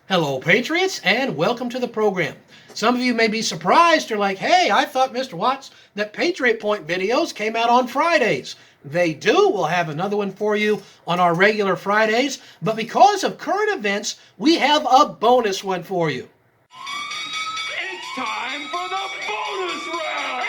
Hello, Patriots, and welcome to the program. Some of you may be surprised. You're like, hey, I thought, Mr. Watts, that Patriot Point videos came out on Fridays. They do. We'll have another one for you on our regular Fridays. But because of current events, we have a bonus one for you. It's time for the bonus round!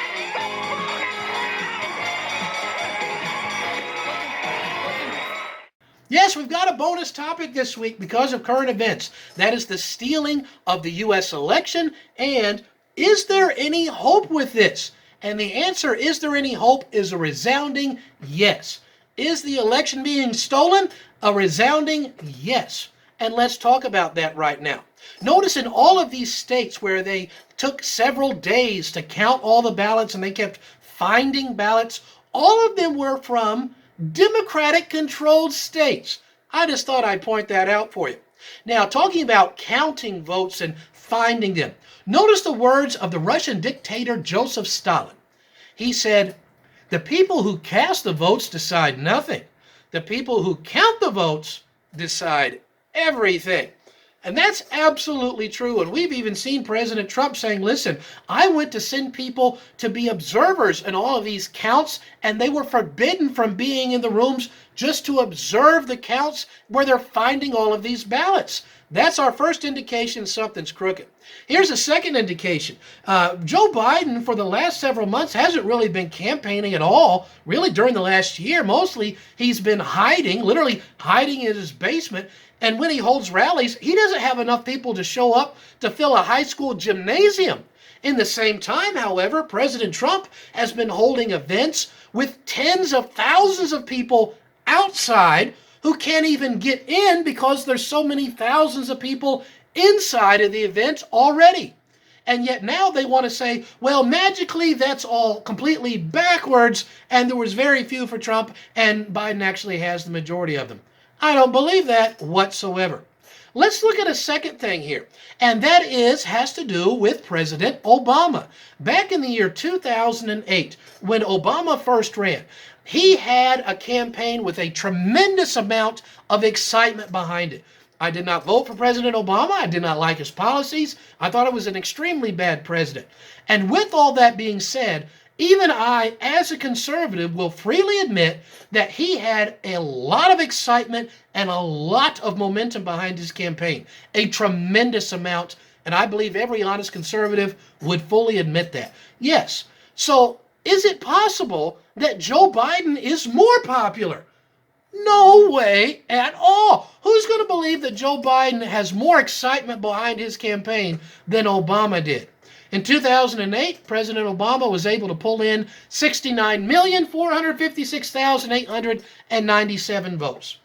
Yes, we've got a bonus topic this week because of current events. That is the stealing of the U.S. election. And is there any hope with this? And the answer, is there any hope, is a resounding yes. Is the election being stolen? A resounding yes. And let's talk about that right now. Notice in all of these states where they took several days to count all the ballots and they kept finding ballots, all of them were from Democratic-controlled states. I just thought I'd point that out for you. Now, talking about counting votes and finding them, notice the words of the Russian dictator Joseph Stalin. He said, "The people who cast the votes decide nothing. The people who count the votes decide everything." And that's absolutely true. And we've even seen President Trump saying, listen, I went to send people to be observers in all of these counts, and they were forbidden from being in the rooms just to observe the counts where they're finding all of these ballots. That's our first indication something's crooked. Here's a second indication. Joe Biden, for the last several months, hasn't really been campaigning at all. Really, during the last year, mostly he's been hiding, literally hiding in his basement. And when he holds rallies, he doesn't have enough people to show up to fill a high school gymnasium. In the same time, however, President Trump has been holding events with tens of thousands of people outside who can't even get in because there's so many thousands of people inside of the event already. And yet now they want to say, well, magically that's all completely backwards and there was very few for Trump and Biden actually has the majority of them. I don't believe that whatsoever. Let's look at a second thing here, and that has to do with President Obama. Back in the year 2008, when Obama first ran, he had a campaign with a tremendous amount of excitement behind it. I did not vote for President Obama. I did not like his policies. I thought it was an extremely bad president. And with all that being said, even I, as a conservative, will freely admit that he had a lot of excitement and a lot of momentum behind his campaign. A tremendous amount, and I believe every honest conservative would fully admit that. Yes, so is it possible that Joe Biden is more popular? No way at all. Who's going to believe that Joe Biden has more excitement behind his campaign than Obama did? In 2008, President Obama was able to pull in 69,456,897 votes.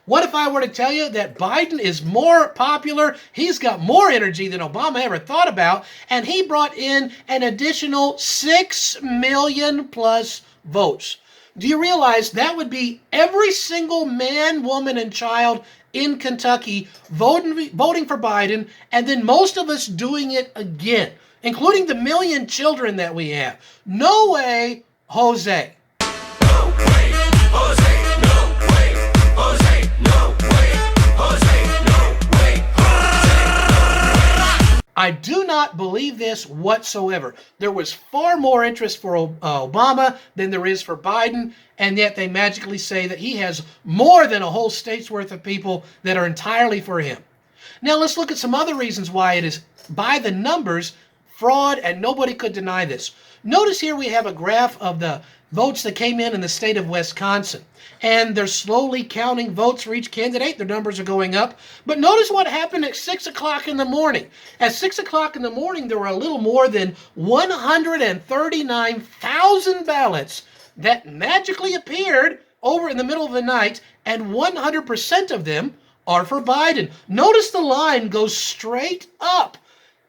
What if I were to tell you that Biden is more popular, he's got more energy than Obama ever thought about, and he brought in an additional 6 million plus votes? Do you realize that would be every single man, woman, and child in Kentucky voting for Biden, and then most of us doing it again, including the million children that we have? No way, Jose. No way, Jose, no way, Jose, no way, Jose, no way, Jose. I do not believe this whatsoever. There was far more interest for Obama than there is for Biden, and yet they magically say that he has more than a whole state's worth of people that are entirely for him. Now let's look at some other reasons why it is, by the numbers, fraud, and nobody could deny this. Notice here we have a graph of the votes that came in the state of Wisconsin. And they're slowly counting votes for each candidate. Their numbers are going up. But notice what happened at 6 o'clock in the morning. At 6 o'clock in the morning, there were a little more than 139,000 ballots that magically appeared over in the middle of the night, and 100% of them are for Biden. Notice the line goes straight up.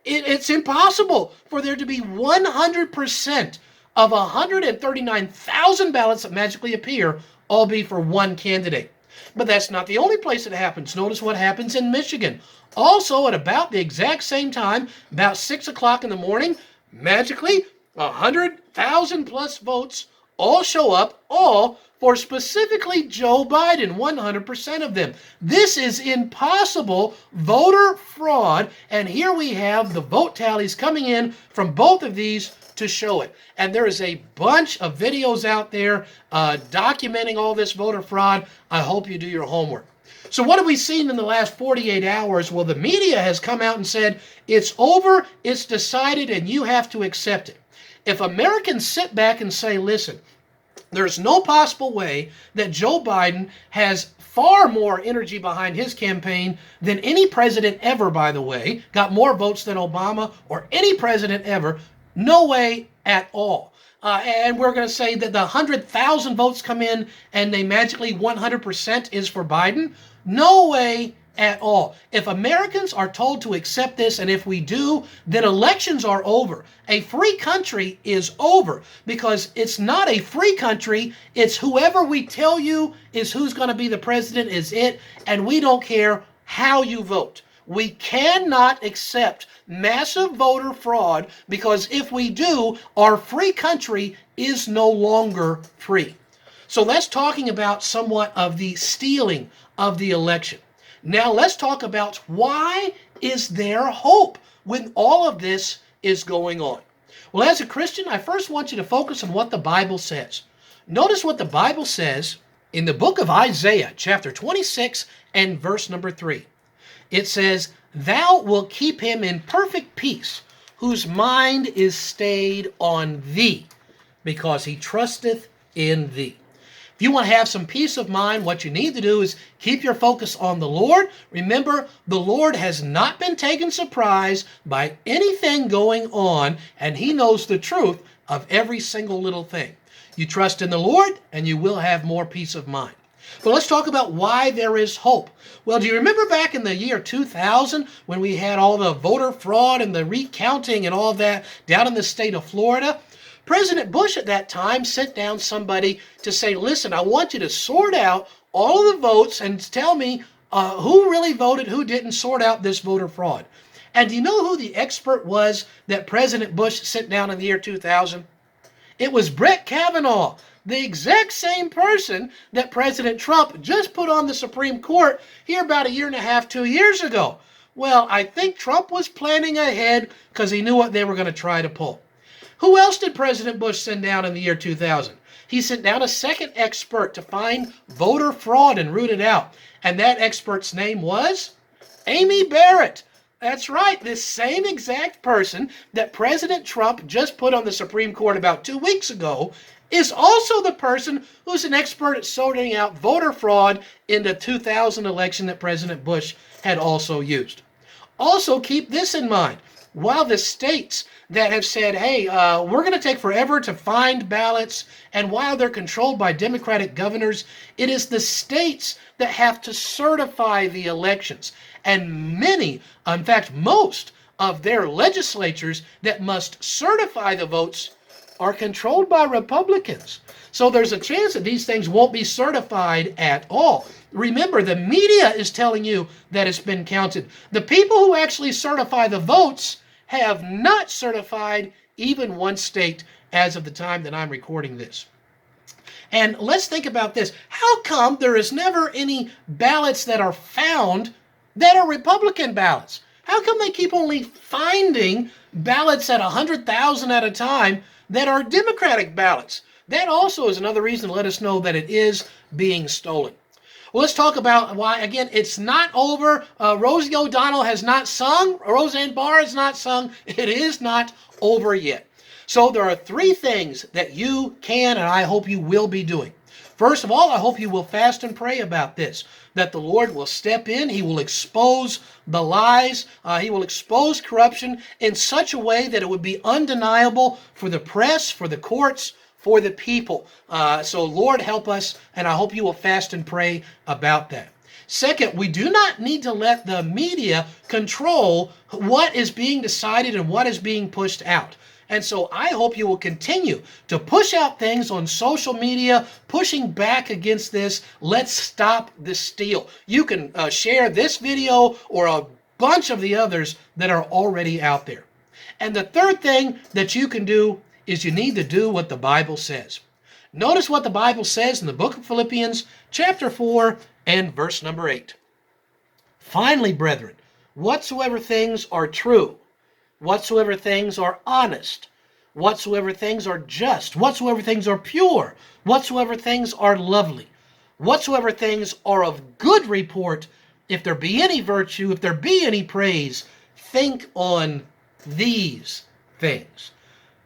It's impossible for there to be 100% of 139,000 ballots that magically appear all be for one candidate. But that's not the only place it happens. Notice what happens in Michigan. Also, at about the exact same time, about 6 o'clock in the morning, magically 100,000 plus votes all show up, all for specifically Joe Biden, 100% of them. This is impossible voter fraud, and here we have the vote tallies coming in from both of these to show it. And there is a bunch of videos out there documenting all this voter fraud. I hope you do your homework. So what have we seen in the last 48 hours? Well, the media has come out and said, it's over, it's decided, and you have to accept it. If Americans sit back and say, listen, there's no possible way that Joe Biden has far more energy behind his campaign than any president ever, by the way, got more votes than Obama or any president ever. No way at all. And we're going to say that the 100,000 votes come in and they magically 100% is for Biden. No way at all. If Americans are told to accept this, and if we do, then elections are over. A free country is over, because it's not a free country. It's whoever we tell you is who's going to be the president is it, and we don't care how you vote. We cannot accept massive voter fraud, because if we do, our free country is no longer free. So let's talking about somewhat of the stealing of the election. Now let's talk about, why is there hope when all of this is going on? Well, as a Christian, I first want you to focus on what the Bible says. Notice what the Bible says in the book of Isaiah, chapter 26 and verse number 3. It says, "Thou wilt keep him in perfect peace, whose mind is stayed on thee, because he trusteth in thee." If you want to have some peace of mind, what you need to do is keep your focus on the Lord. Remember, the Lord has not been taken surprise by anything going on, and he knows the truth of every single little thing. You trust in the Lord, and you will have more peace of mind. But let's talk about why there is hope. Well, do you remember back in the year 2000 when we had all the voter fraud and the recounting and all that down in the state of Florida? President Bush at that time sent down somebody to say, listen, I want you to sort out all of the votes and tell me who really voted, who didn't, sort out this voter fraud. And do you know who the expert was that President Bush sent down in the year 2000? It was Brett Kavanaugh, the exact same person that President Trump just put on the Supreme Court here about a year and a half, 2 years ago. Well, I think Trump was planning ahead because he knew what they were going to try to pull. Who else did President Bush send down in the year 2000? He sent down a second expert to find voter fraud and root it out. And that expert's name was Amy Barrett. That's right, this same exact person that President Trump just put on the Supreme Court about 2 weeks ago is also the person who's an expert at sorting out voter fraud in the 2000 election that President Bush had also used. Also, keep this in mind. While the states that have said, hey, we're going to take forever to find ballots, and while they're controlled by Democratic governors, it is the states that have to certify the elections. And many, in fact, most of their legislatures that must certify the votes are controlled by Republicans. So there's a chance that these things won't be certified at all. Remember, the media is telling you that it's been counted. The people who actually certify the votes have not certified even one state as of the time that I'm recording this. And let's think about this. How come there is never any ballots that are found that are Republican ballots? How come they keep only finding ballots at 100,000 at a time that are Democratic ballots? That also is another reason to let us know that it is being stolen. Well, let's talk about why, again, it's not over. Rosie O'Donnell has not sung. Roseanne Barr has not sung. It is not over yet. So there are three things that you can, and I hope you will be doing. First of all, I hope you will fast and pray about this, that the Lord will step in. He will expose the lies. He will expose corruption in such a way that it would be undeniable for the press, for the courts, for the people. So Lord, help us, and I hope you will fast and pray about that. Second, we do not need to let the media control what is being decided and what is being pushed out. And so I hope you will continue to push out things on social media, pushing back against this. Let's stop the steal. You can share this video or a bunch of the others that are already out there. And the third thing that you can do is you need to do what the Bible says. Notice what the Bible says in the book of Philippians, chapter 4 and verse number 8. Finally, brethren, whatsoever things are true, whatsoever things are honest, whatsoever things are just, whatsoever things are pure, whatsoever things are lovely, whatsoever things are of good report, if there be any virtue, if there be any praise, think on these things.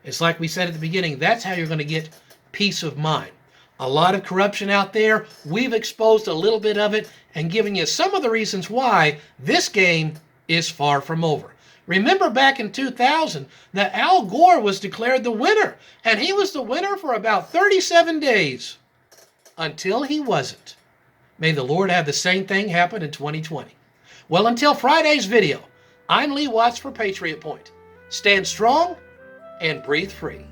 It's like we said at the beginning, that's how you're going to get peace of mind. A lot of corruption out there. We've exposed a little bit of it and given you some of the reasons why this game is far from over. Remember back in 2000 that Al Gore was declared the winner, and he was the winner for about 37 days until he wasn't. May the Lord have the same thing happen in 2020. Well, until Friday's video, I'm Lee Watts for Patriot Point. Stand strong and breathe free.